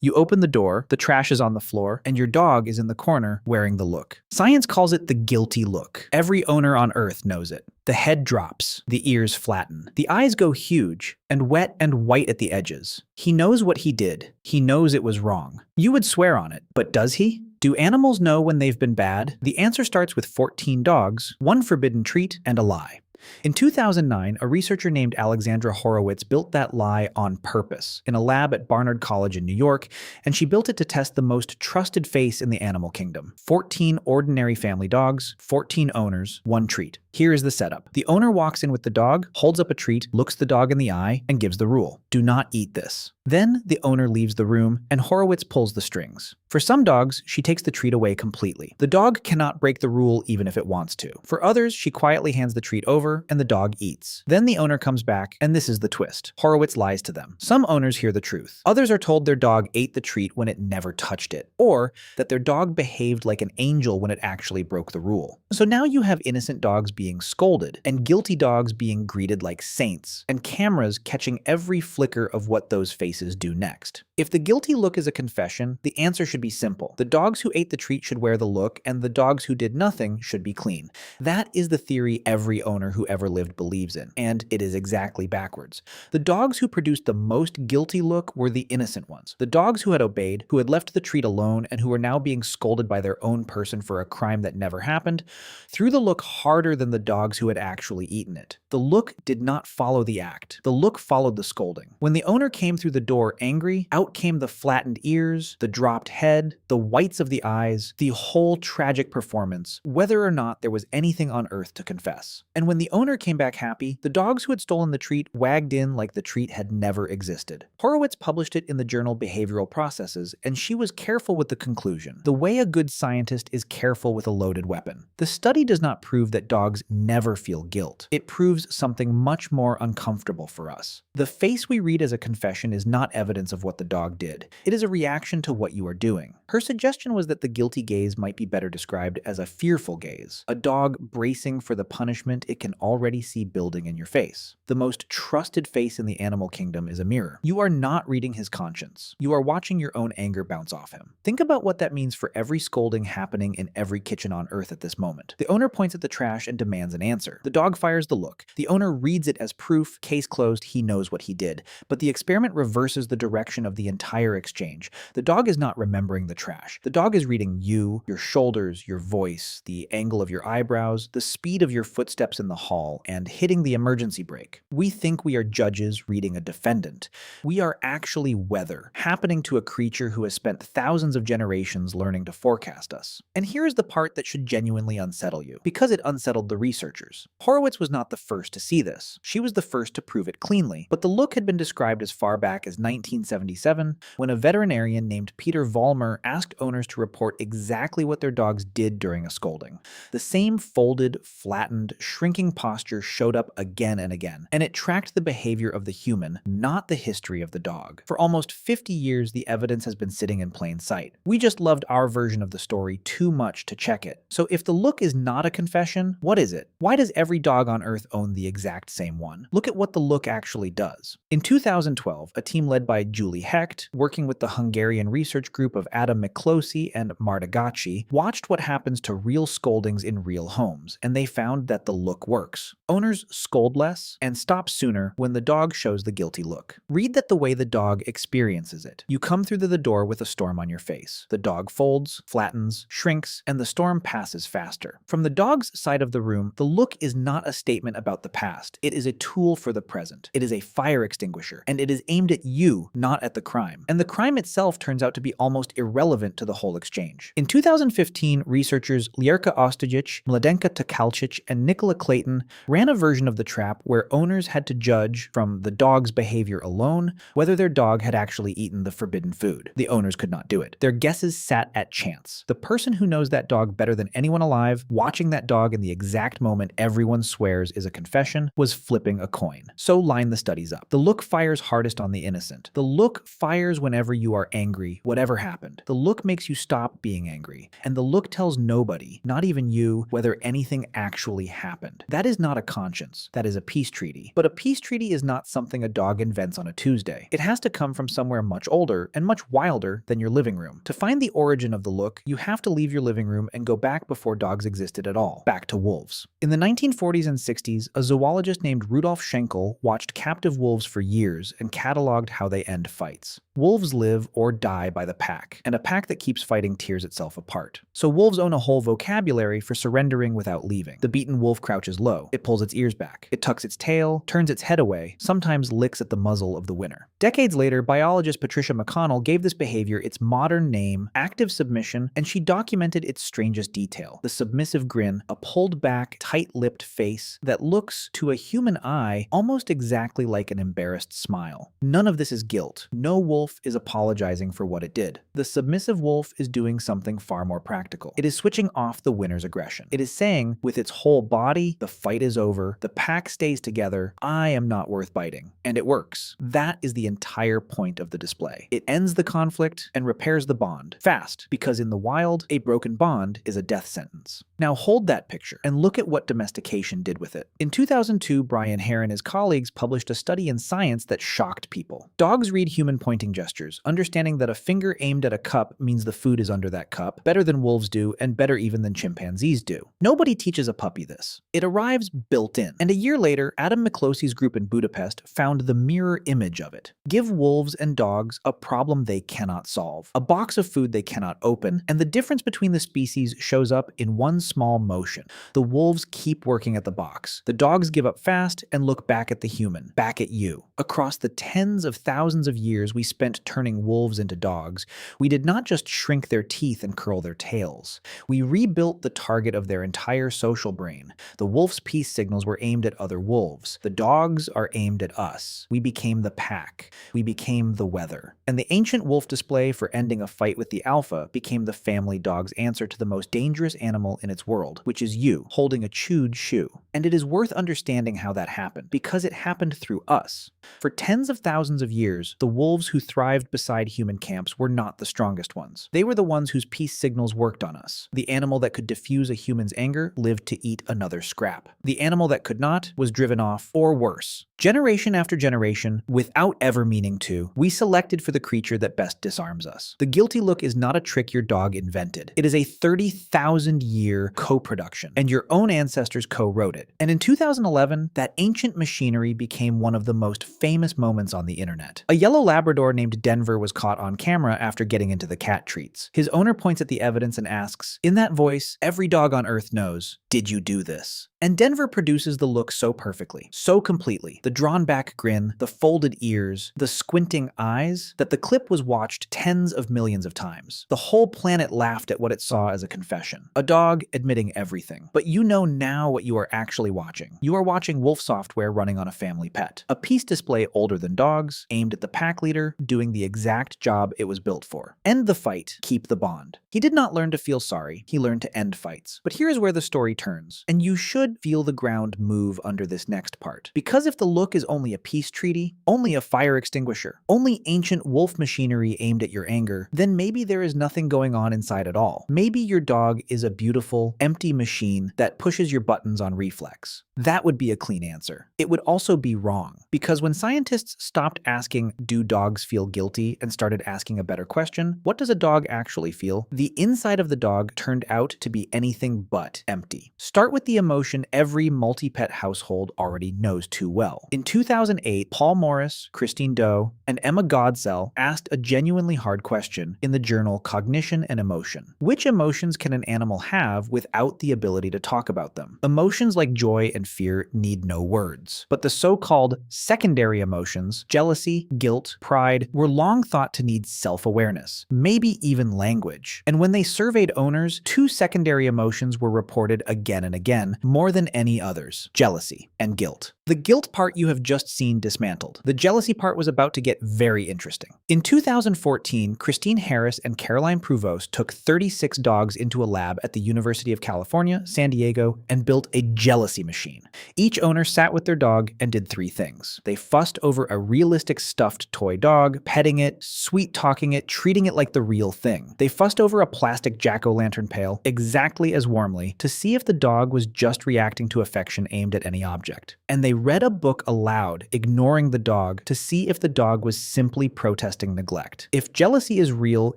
You open the door, the trash is on the floor, and your dog is in the corner wearing the look. Science calls it the guilty look. Every owner on Earth knows it. The head drops, the ears flatten, the eyes go huge and wet and white at the edges. He knows what he did. He knows it was wrong. You would swear on it, but does he? Do animals know when they've been bad? The answer starts with 14 dogs, one forbidden treat, and a lie. In 2009, a researcher named Alexandra Horowitz built that lie on purpose in a lab at Barnard College in New York, and she built it to test the most trusted face in the animal kingdom. 14 ordinary family dogs, 14 owners, one treat. Here is the setup. The owner walks in with the dog, holds up a treat, looks the dog in the eye, and gives the rule. Do not eat this. Then the owner leaves the room, and Horowitz pulls the strings. For some dogs, she takes the treat away completely. The dog cannot break the rule even if it wants to. For others, she quietly hands the treat over, and the dog eats. Then the owner comes back, and this is the twist. Horowitz lies to them. Some owners hear the truth. Others are told their dog ate the treat when it never touched it, or that their dog behaved like an angel when it actually broke the rule. So now you have innocent dogs being scolded, and guilty dogs being greeted like saints, and cameras catching every flicker of what those faces do next. If the guilty look is a confession, the answer should be simple. The dogs who ate the treat should wear the look, and the dogs who did nothing should be clean. That is the theory every owner who ever lived believes in, and it is exactly backwards. The dogs who produced the most guilty look were the innocent ones. The dogs who had obeyed, who had left the treat alone, and who were now being scolded by their own person for a crime that never happened, threw the look harder than the dogs who had actually eaten it. The look did not follow the act. The look followed the scolding. When the owner came through the door angry, out came the flattened ears, the dropped head, the whites of the eyes, the whole tragic performance, whether or not there was anything on earth to confess. And when the owner came back happy, the dogs who had stolen the treat wagged in like the treat had never existed. Horowitz published it in the journal Behavioral Processes, and she was careful with the conclusion. The way a good scientist is careful with a loaded weapon. The study does not prove that dogs never feel guilt. It proves something much more uncomfortable for us. The face we read as a confession is not evidence of what the dog did. It is a reaction to what you are doing. Her suggestion was that the guilty gaze might be better described as a fearful gaze, a dog bracing for the punishment it can already see building in your face. The most trusted face in the animal kingdom is a mirror. You are not reading his conscience. You are watching your own anger bounce off him. Think about what that means for every scolding happening in every kitchen on earth at this moment. The owner points at the trash and demands an answer. The dog fires the look. The owner reads it as proof, case closed, he knows what he did. But the experiment reverses the direction of the entire exchange. The dog is not remembering the trash. The dog is reading you, your shoulders, your voice, the angle of your eyebrows, the speed of your footsteps in the hall, and hitting the emergency brake. We think we are judges reading a defendant. We are actually weather, happening to a creature who has spent thousands of generations learning to forecast us. And here is the part that should genuinely unsettle you, because it unsettled the researchers. Horowitz was not the first to see this. She was the first to prove it cleanly, but the look had been described as far back as 1977, when a veterinarian named Peter Vollmer asked owners to report exactly what their dogs did during a scolding. The same folded, flattened, shrinking posture showed up again and again, and it tracked the behavior of the human, not the history of the dog. For almost 50 years, the evidence has been sitting in plain sight. We just loved our version of the story too much to check it. So if the look is not a confession, what is it? Why does every dog on Earth own the exact same one? Look at what the look actually does. In 2012, a team led by Julie Hecht, working with the Hungarian research group of Adam Miklósi and Marta Gacci, watched what happens to real scoldings in real homes, and they found that the look works. Owners scold less and stop sooner when the dog shows the guilty look. Read that the way the dog experiences it. You come through the door with a storm on your face. The dog folds, flattens, shrinks, and the storm passes faster. From the dog's side of the room, the look is not a statement about the past. It is a tool for the present. It is a fire extinguisher, and it is aimed at you, not at the crime. And the crime itself turns out to be almost irrelevant to the whole exchange. In 2015, researchers Lierka Ostojić, Mladenka Tokalčić, and Nicola Clayton ran a version of the trap where owners had to judge from the dog's behavior alone whether their dog had actually eaten the forbidden food. The owners could not do it. Their guesses sat at chance. The person who knows that dog better than anyone alive, watching that dog in the exact moment everyone swears is a confession, was flipping a coin. So line the studies up. The look fires hardest on the innocent. The look fires whenever you are angry, whatever happened. The look makes you stop being angry, and the look tells nobody, not even you, whether anything actually happened. That is not a conscience. That is a peace treaty. But a peace treaty is not something a dog invents on a Tuesday. It has to come from somewhere much older and much wilder than your living room. To find the origin of the look, you have to leave your living room and go back before dogs existed at all. Back to wolves. In the 1940s and 60s, a zoologist named Rudolf Schenkel watched captive wolves for years and cataloged how they end fights. Wolves live or die by the pack, and a pack that keeps fighting tears itself apart. So wolves own a whole vocabulary for surrendering without leaving. The beaten wolf crouches low. It pulls its ears back. It tucks its tail, turns its head away, sometimes licks at the muzzle of the winner. Decades later, biologist Patricia McConnell gave this behavior its modern name, active submission, and she documented its strangest detail: the submissive grin, a pulled back, tight-lipped face that looks, to a human eye, almost exactly like an embarrassed smile. None of this is guilt. No wolf is apologizing for what it did. The submissive wolf is doing something far more practical. It is switching off the winner's aggression. It is saying, with its whole body, the fight is over, the pack stays together, I am not worth biting. And it works. That is the entire point of the display. It ends the conflict and repairs the bond. Fast, because in the wild, a broken bond is a death sentence. Now hold that picture and look at what domestication did with it. In 2002, Brian Hare and his colleagues published a study in Science that shocked people. Dogs read human pointing gestures, understanding that a finger aimed at a cup means the food is under that cup, better than wolves do and better even than chimpanzees do. Nobody teaches a puppy this. It arrives built in. And a year later, Adam Miklósi's group in Budapest found the mirror image of it. Give wolves and dogs a problem they cannot solve, a box of food they cannot open, and the difference between the species shows up in one small motion. The wolves keep working at the box. The dogs give up fast and look back at the human, back at you. Across the tens of thousands of years we spent turning wolves into dogs, we did not just shrink their teeth and curl their tails. We rebuilt the target of their entire social brain. The wolf's peace signals were aimed at other wolves. The dogs are aimed at us. We became the pack. We became the weather. And the ancient wolf display for ending a fight with the alpha became the family dog's answer to the most dangerous animal in its world, which is you, holding a chewed shoe. And it is worth understanding how that happened, because it happened through us. For tens of thousands of years, the wolves who thrived beside human camps were not the strongest ones. They were the ones whose peace signals worked on us. The animal that could diffuse a human's anger lived to eat another scrap. The animal that could not was driven off, or worse. Generation after generation, without ever meaning to, we selected for the creature that best disarms us. The guilty look is not a trick your dog invented. It is a 30,000-year co-production, and your own ancestors co-wrote it. And in 2011, that ancient machinery became one of the most famous moments on the internet. A yellow Labrador named Denver was caught on camera after getting into the cat treats. His owner points at the evidence and asks, in that voice, every dog on earth knows, did you do this? And Denver produces the look so perfectly, so completely. The drawn-back grin, the folded ears, the squinting eyes, that the clip was watched tens of millions of times. The whole planet laughed at what it saw as a confession. A dog admitting everything. But you know now what you are actually watching. You are watching wolf software running on a family pet. A peace display older than dogs, aimed at the pack leader, doing the exact job it was built for. End the fight, keep the bond. He did not learn to feel sorry, he learned to end fights. But here is where the story turns, and you should feel the ground move under this next part. Because if the look is only a peace treaty, only a fire extinguisher, only ancient wolf machinery aimed at your anger, then maybe there is nothing going on inside at all. Maybe your dog is a beautiful, empty machine that pushes your buttons on reflex. That would be a clean answer. It would also be wrong, because when scientists stopped asking, do dogs feel guilty, and started asking a better question, what does a dog actually feel? The inside of the dog turned out to be anything but empty. Start with the emotion every multi-pet household already knows too well. In 2008, Paul Morris, Christine Doe, and Emma Godsell asked a genuinely hard question in the journal Cognition and Emotion. Which emotions can an animal have without the ability to talk about them? Emotions like joy and fear need no words. But the so-called secondary emotions, jealousy, guilt, pride, were long thought to need self-awareness, maybe even language. And when they surveyed owners, two secondary emotions were reported again and again, more than any others: jealousy and guilt. The guilt part you have just seen dismantled. The jealousy part was about to get very interesting. In 2014, Christine Harris and Caroline Prouvost took 36 dogs into a lab at the University of California, San Diego, and built a jealousy machine. Each owner sat with their dog and did three things. They fussed over a realistic stuffed toy dog, petting it, sweet-talking it, treating it like the real thing. They fussed over a plastic jack-o'-lantern pail exactly as warmly to see if the dog was just reacting to affection aimed at any object. And they read a book aloud, ignoring the dog, to see if the dog was simply protesting neglect. If jealousy is real,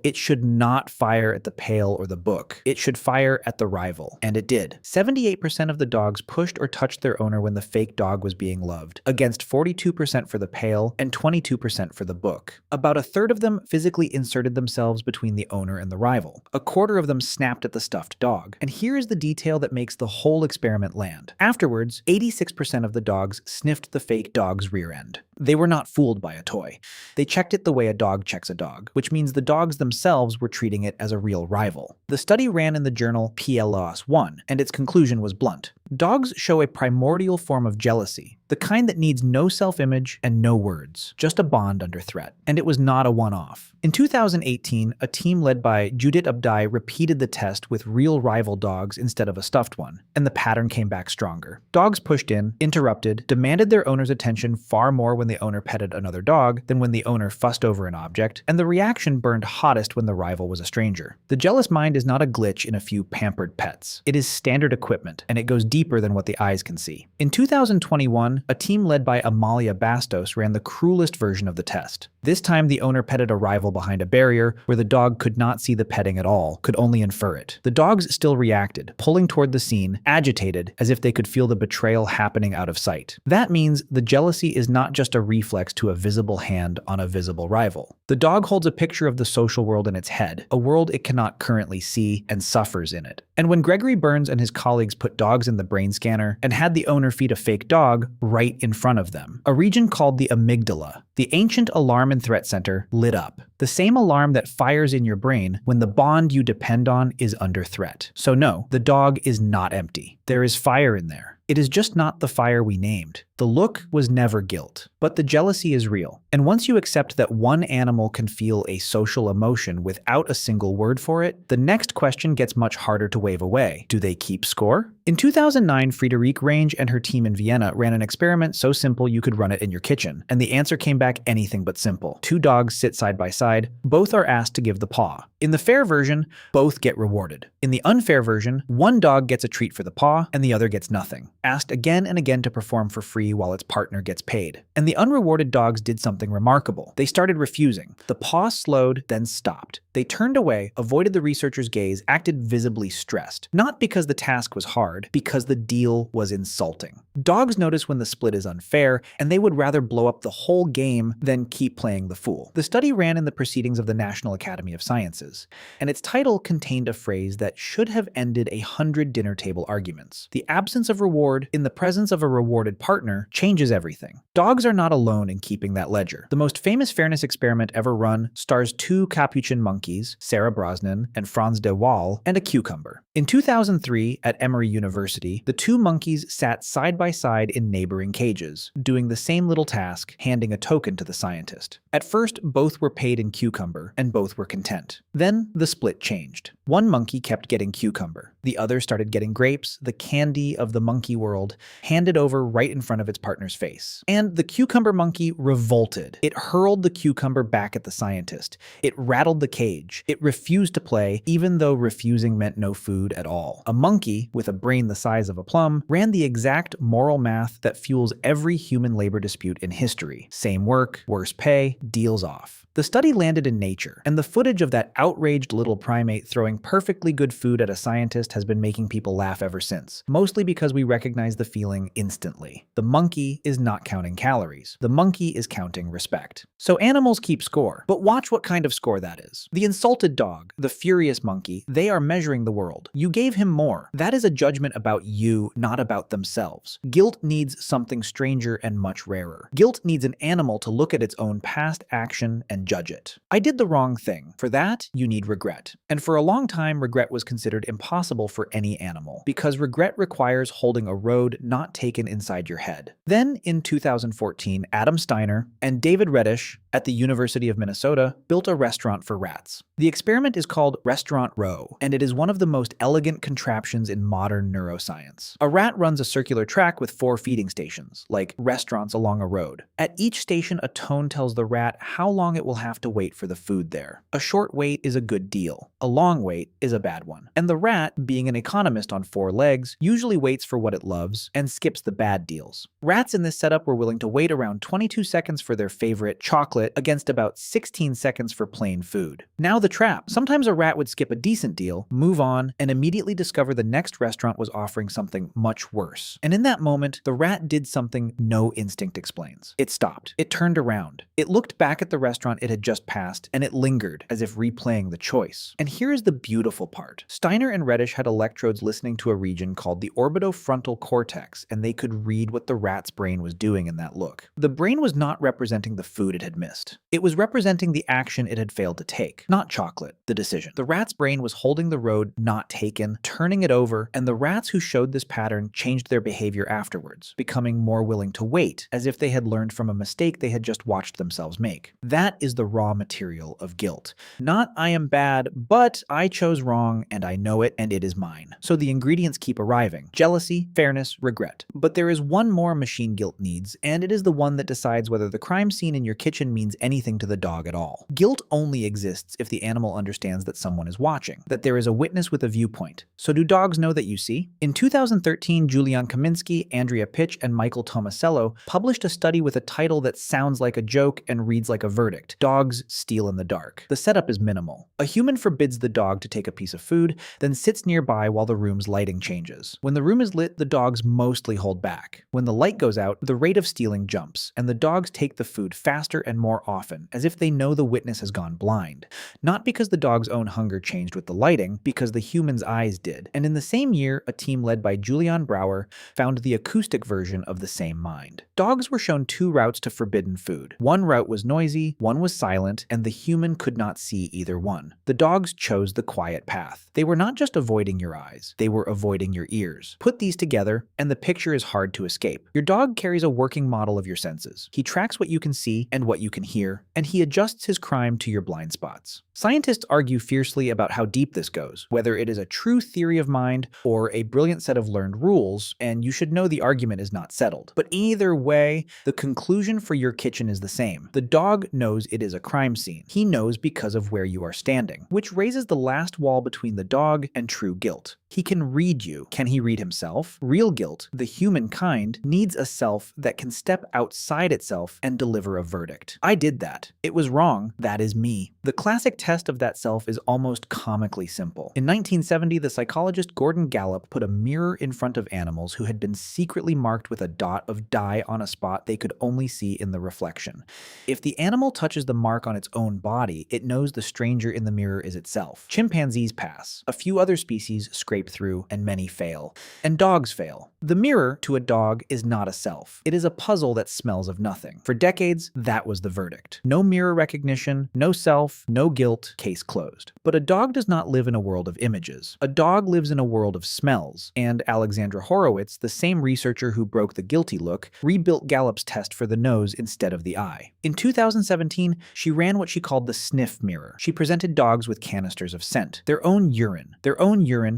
it should not fire at the pail or the book. It should fire at the rival. And it did. 78% of the dogs pushed or touched their owner when the fake dog was being loved, against 42% for the pail and 22% for the book. About a third of them physically inserted themselves between the owner and the rival. A quarter of them snapped at the stuffed dog. And here is the detail that makes the whole experiment land. Afterwards, 86% of the dogs sniffed the fake dog's rear end. They were not fooled by a toy. They checked it the way a dog checks a dog, which means the dogs themselves were treating it as a real rival. The study ran in the journal PLOS 1, and its conclusion was blunt. Dogs show a primordial form of jealousy, the kind that needs no self-image and no words, just a bond under threat. And it was not a one-off. In 2018, a team led by Judith Abdai repeated the test with real rival dogs instead of a stuffed one, and the pattern came back stronger. Dogs pushed in, interrupted, demanded their owner's attention far more when the owner petted another dog than when the owner fussed over an object, and the reaction burned hottest when the rival was a stranger. The jealous mind is not a glitch in a few pampered pets. It is standard equipment, and it goes deeper than what the eyes can see. In 2021, a team led by Amalia Bastos ran the cruelest version of the test. This time, the owner petted a rival behind a barrier where the dog could not see the petting at all, could only infer it. The dogs still reacted, pulling toward the scene, agitated, as if they could feel the betrayal happening out of sight. That means the jealousy is not just a reflex to a visible hand on a visible rival. The dog holds a picture of the social world in its head, a world it cannot currently see, and suffers in it. And when Gregory Berns and his colleagues put dogs in the brain scanner and had the owner feed a fake dog right in front of them, a region called the amygdala, the ancient alarm and threat center, lit up. The same alarm that fires in your brain when the bond you depend on is under threat. So no, the dog is not empty. There is fire in there. It is just not the fire we named. The look was never guilt, but the jealousy is real. And once you accept that one animal can feel a social emotion without a single word for it, the next question gets much harder to wave away. Do they keep score? In 2009, Friederike Range and her team in Vienna ran an experiment so simple you could run it in your kitchen, and the answer came back anything but simple. Two dogs sit side by side, both are asked to give the paw. In the fair version, both get rewarded. In the unfair version, one dog gets a treat for the paw and the other gets nothing, asked again and again to perform for free while its partner gets paid. And the unrewarded dogs did something remarkable. They started refusing. The paw slowed, then stopped. They turned away, avoided the researcher's gaze, acted visibly stressed. Not because the task was hard, because the deal was insulting. Dogs notice when the split is unfair, and they would rather blow up the whole game than keep playing the fool. The study ran in the Proceedings of the National Academy of Sciences, and its title contained a phrase that should have ended 100 dinner table arguments. The absence of reward in the presence of a rewarded partner changes everything. Dogs are not alone in keeping that ledger. The most famous fairness experiment ever run stars two Capuchin monkeys, Sarah Brosnan and Brosnan de Waal, and a cucumber. In 2003, at Emory University, the two monkeys sat side by side in neighboring cages, doing the same little task, handing a token to the scientist. At first, both were paid in cucumber, and both were content. Then, the split changed. One monkey kept getting cucumber. The other started getting grapes, the candy of the monkey world, handed over right in front of its partner's face. And the cucumber monkey revolted. It hurled the cucumber back at the scientist. It rattled the cage. It refused to play, even though refusing meant no food at all. A monkey, with a brain the size of a plum, ran the exact moral math that fuels every human labor dispute in history. Same work, worse pay, deals off. The study landed in Nature, and the footage of that outraged little primate throwing perfectly good food at a scientist has been making people laugh ever since, mostly because we recognize the feeling instantly. The monkey is not counting calories. The monkey is counting respect. So animals keep score, but watch what kind of score that is. The insulted dog, the furious monkey, they are measuring the world. You gave him more. That is a judgment about you, not about themselves. Guilt needs something stranger and much rarer. Guilt needs an animal to look at its own past action and judge it. I did the wrong thing. For that, you need regret. And for a long time, regret was considered impossible for any animal, because regret requires holding a road not taken inside your head. Then, in 2014, Adam Steiner and David Redish at the University of Minnesota built a restaurant for rats. The experiment is called Restaurant Row, and it is one of the most elegant contraptions in modern neuroscience. A rat runs a circular track with 4 feeding stations, like restaurants along a road. At each station, a tone tells the rat how long it will have to wait for the food there. A short wait is a good deal. A long wait is a bad one. And the rat, being an economist on 4 legs, usually waits for what it loves and skips the bad deals. Rats in this setup were willing to wait around 22 seconds for their favorite chocolate against about 16 seconds for plain food. Now the trap. Sometimes a rat would skip a decent deal, move on, and immediately discover the next restaurant was offering something much worse. And in that moment, the rat did something no instinct explains. It stopped. It turned around. It looked back at the restaurant it had just passed, and it lingered, as if replaying the choice. And here is the beautiful part. Steiner and Redish had electrodes listening to a region called the orbitofrontal cortex, and they could read what the rat's brain was doing in that look. The brain was not representing the food it had missed. It was representing the action it had failed to take, not chocolate, the decision. The rat's brain was holding the road not taken, turning it over, and the rats who showed this pattern changed their behavior afterwards, becoming more willing to wait, as if they had learned from a mistake they had just watched themselves make. That is the raw material of guilt. Not I am bad, but I chose wrong and I know it and it is mine. So the ingredients keep arriving: jealousy, fairness, regret. But there is one more machine guilt needs, and it is the one that decides whether the crime scene in your kitchen means anything to the dog at all. Guilt only exists if the animal understands that someone is watching, that there is a witness with a viewpoint. So do dogs know that you see? In 2013, Julian Kaminski, Andrea Pitch, and Michael Tomasello published a study with a title that sounds like a joke and reads like a verdict: Dogs Steal in the Dark. The setup is minimal. A human forbids the dog to take a piece of food, then sits nearby while the room's lighting changes. When the room is lit, the dogs mostly hold back. When the light goes out, the rate of stealing jumps, and the dogs take the food faster and more often, as if they know the witness has gone blind. Not because the dog's own hunger changed with the lighting, because the human's eyes did. And in the same year, a team led by Julian Bräuer found the acoustic version of the same mind. Dogs were shown 2 routes to forbidden food. One route was noisy, one was silent, and the human could not see either one. The dogs chose the quiet path. They were not just avoiding your eyes, they were avoiding your ears. Put these together, and the picture is hard to escape. Your dog carries a working model of your senses. He tracks what you can see and what you can hear, and he adjusts his crime to your blind spots. Scientists argue fiercely about how deep this goes, whether it is a true theory of mind or a brilliant set of learned rules, and you should know the argument is not settled. But either way, the conclusion for your kitchen is the same. The dog knows it is a crime scene. He knows because of where you are standing, which raises the last wall between the dog and true guilt. He can read you. Can he read himself? Real guilt, the humankind, needs a self that can step outside itself and deliver a verdict. I did that. It was wrong. That is me. The classic test of that self is almost comically simple. In 1970, the psychologist Gordon Gallup put a mirror in front of animals who had been secretly marked with a dot of dye on a spot they could only see in the reflection. If the animal touches the mark on its own body, it knows the stranger in the mirror is itself. Chimpanzees pass. A few other species scrape through, and many fail. And dogs fail. The mirror to a dog is not a self. It is a puzzle that smells of nothing. For decades, that was the verdict. No mirror recognition, no self, no guilt, case closed. But a dog does not live in a world of images. A dog lives in a world of smells. And Alexandra Horowitz, the same researcher who broke the guilty look, rebuilt Gallup's test for the nose instead of the eye. In 2017, she ran what she called the sniff mirror. She presented dogs with canisters of scent, their own urine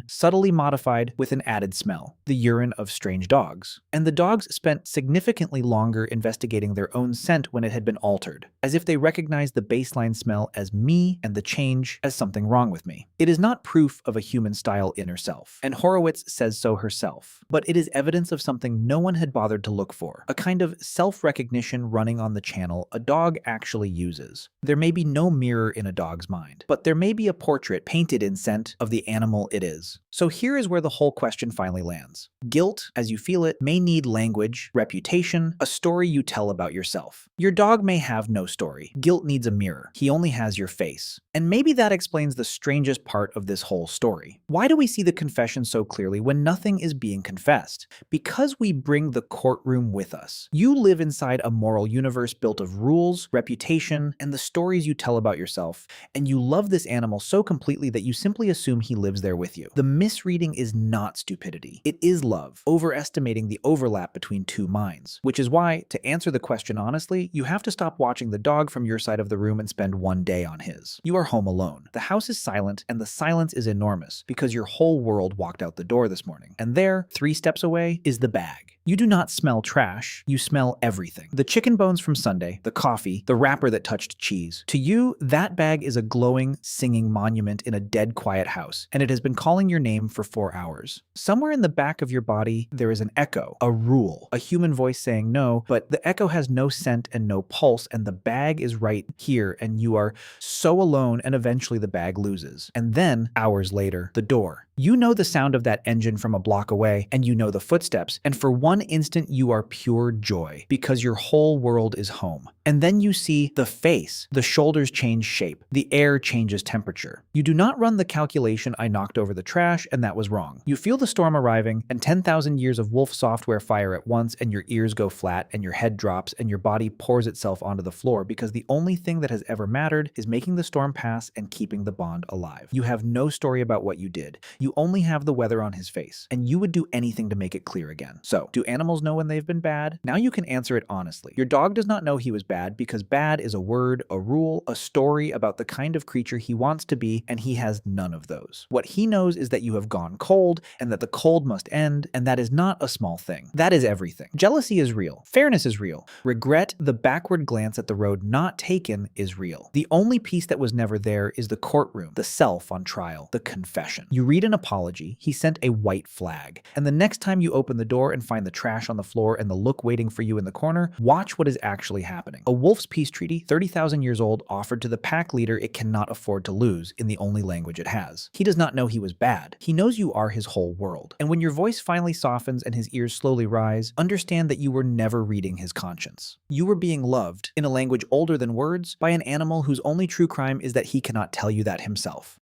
subtly modified with an added smell, the urine of strange dogs. And the dogs spent significantly longer investigating their own scent when it had been altered, as if they recognized the baseline smell as me and the change as something wrong with me. It is not proof of a human-style inner self, and Horowitz says so herself, but it is evidence of something no one had bothered to look for, a kind of self-recognition running on the channel a dog actually uses. There may be no mirror in a dog's mind, but there may be a portrait painted in scent of the animal it is. So here is where the whole question finally lands. Guilt, as you feel it, may need language, reputation, a story you tell about yourself. Your dog may have no story. Guilt needs a mirror. He only has your face. And maybe that explains the strangest part of this whole story. Why do we see the confession so clearly when nothing is being confessed? Because we bring the courtroom with us. You live inside a moral universe built of rules, reputation, and the stories you tell about yourself, and you love this animal so completely that you simply assume he lives there with you. The misreading is not stupidity. It is love, overestimating the overlap between two minds. Which is why, to answer the question honestly, you have to stop watching the dog from your side of the room and spend one day on his. You are home alone. The house is silent, and the silence is enormous because your whole world walked out the door this morning. And there, 3 steps away, is the bag. You do not smell trash, you smell everything. The chicken bones from Sunday, the coffee, the wrapper that touched cheese. To you, that bag is a glowing, singing monument in a dead quiet house, and it has been calling your name for 4 hours. Somewhere in the back of your body, there is an echo, a rule, a human voice saying no, but the echo has no scent and no pulse, and the bag is right here, and you are so alone, and eventually the bag loses. And then, hours later, the door. You know the sound of that engine from a block away, and you know the footsteps, and for one instant you are pure joy, because your whole world is home. And then you see the face. The shoulders change shape. The air changes temperature. You do not run the calculation, I knocked over the trash, and that was wrong. You feel the storm arriving, and 10,000 years of wolf software fire at once, and your ears go flat, and your head drops, and your body pours itself onto the floor, because the only thing that has ever mattered is making the storm pass and keeping the bond alive. You have no story about what you did. You only have the weather on his face, and you would do anything to make it clear again. So, do animals know when they've been bad? Now you can answer it honestly. Your dog does not know he was bad because bad is a word, a rule, a story about the kind of creature he wants to be, and he has none of those. What he knows is that you have gone cold, and that the cold must end, and that is not a small thing. That is everything. Jealousy is real. Fairness is real. Regret, the backward glance at the road not taken, is real. The only piece that was never there is the courtroom, the self on trial, the confession. You read an apology, he sent a white flag. And the next time you open the door and find the trash on the floor and the look waiting for you in the corner, watch what is actually happening. A wolf's peace treaty, 30,000 years old, offered to the pack leader it cannot afford to lose in the only language it has. He does not know he was bad. He knows you are his whole world. And when your voice finally softens and his ears slowly rise, understand that you were never reading his conscience. You were being loved, in a language older than words, by an animal whose only true crime is that he cannot tell you that himself.